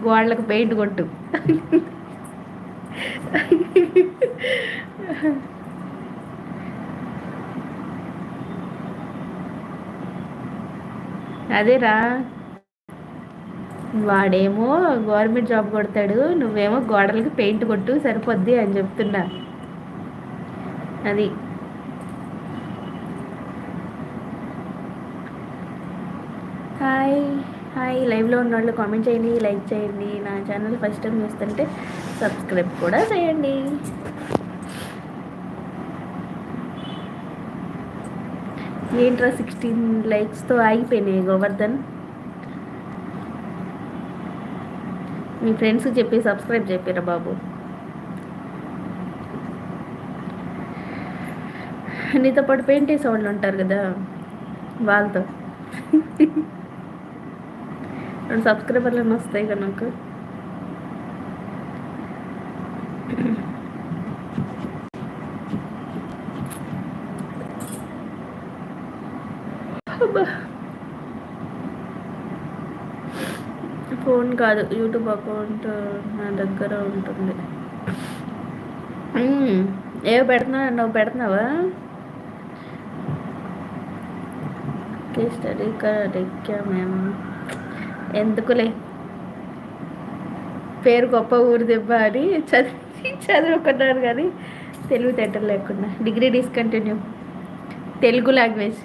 గోడలకు పెయింట్ కొట్టు. అదేరా, వాడేమో గవర్నమెంట్ జాబ్ కొడతాడు, నువ్వేమో గోడలకి పెయింట్ కొట్టు సరిపోద్ది అని చెప్తున్నా. అది హాయ్ హాయ్, లైవ్లో ఉన్న వాళ్ళు కామెంట్ చేయండి, లైక్ చేయండి. నా ఛానల్ ఫస్ట్ టైం చూస్తుంటే సబ్స్క్రైబ్ కూడా చేయండి. ఏంట్రా 16 లైక్స్తో ఆగిపోయినాయి గోవర్ధన్? మీ ఫ్రెండ్స్కి చెప్పి సబ్స్క్రైబ్ చెప్పారా బాబు? నీతో పాటు పెయింట్ వేసే వాళ్ళు ఉంటారు కదా, వాళ్ళతో రెండు సబ్స్క్రైబర్లు వస్తాయి కదా నాకు. ఫోన్ కాదు, యూట్యూబ్ అకౌంట్ నా దగ్గర ఉంటుంది. ఏవో పెడుతున్నా, నువ్వు పెడుతున్నావా? స్టడీ కరెక్టా మేము? ఎందుకులే, పేరు గొప్ప ఊరు దెబ్బ అని చదువుకున్నారు కానీ తెలివితేటలు లేకుండా. Degree discontinue, Telugu language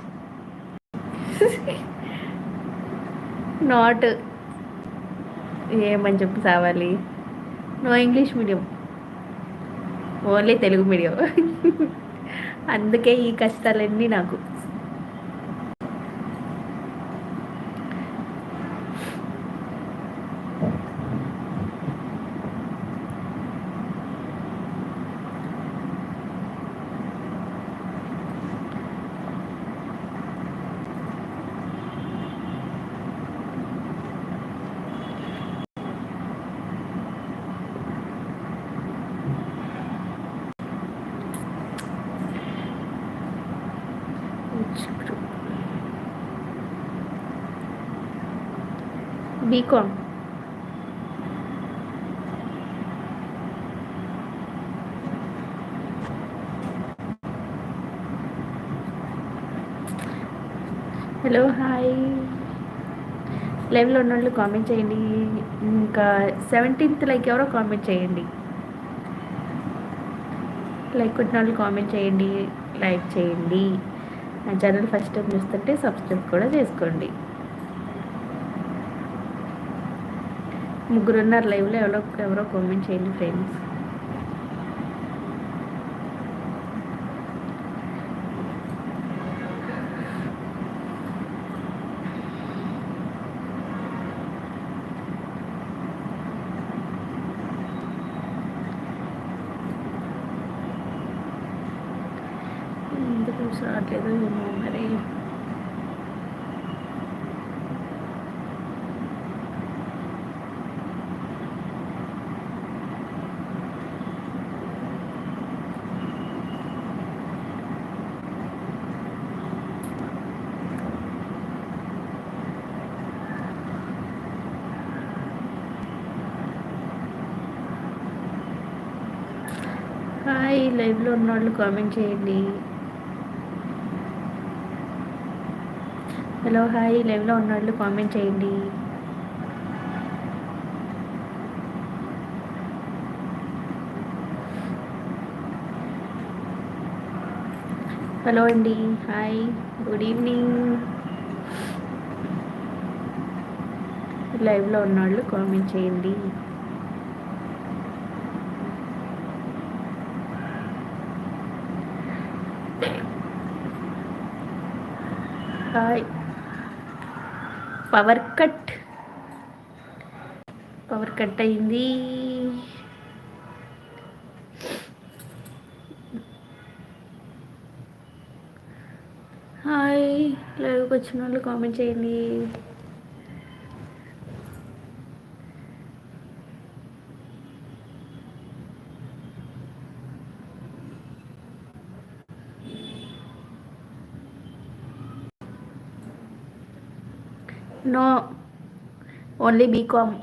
not. ఏమని చెప్పి సావాలి? No English medium, only Telugu medium. అందుకే ఈ కష్టాలన్నీ నాకు. బీకామ్. హలో హాయ్, లైవ్లో ఉన్న వాళ్ళు కామెంట్ చేయండి. ఇంకా 17th లైక్ ఎవరో కామెంట్ చేయండి. లైక్ కొట్టిన వాళ్ళు కామెంట్ చేయండి, లైక్ చేయండి. నా ఛానల్ ఫస్ట్ టైం చూస్తుంటే సబ్స్క్రైబ్ కూడా చేసుకోండి. ముగ్గురున్నారు లైవ్లో, ఎవరో కామెంట్ చేయండి ఫ్రెండ్స్. ఎందుకు రావట్లేదు ఏమో మరి. హాయ్, లైవ్లో ఉన్న వాళ్ళు కామెంట్ చేయండి. హలో హాయ్, లైవ్లో ఉన్న వాళ్ళు కామెంట్ చేయండి. హలో అండి, హాయ్, గుడ్ ఈవినింగ్. లైవ్లో ఉన్న వాళ్ళు కామెంట్ చేయండి. హాయ్. పవర్ కట్ అయింది. హాయ్, లైవ్కి వచ్చిన వాళ్ళు కామెంట్ చేయండి. No, only BCom.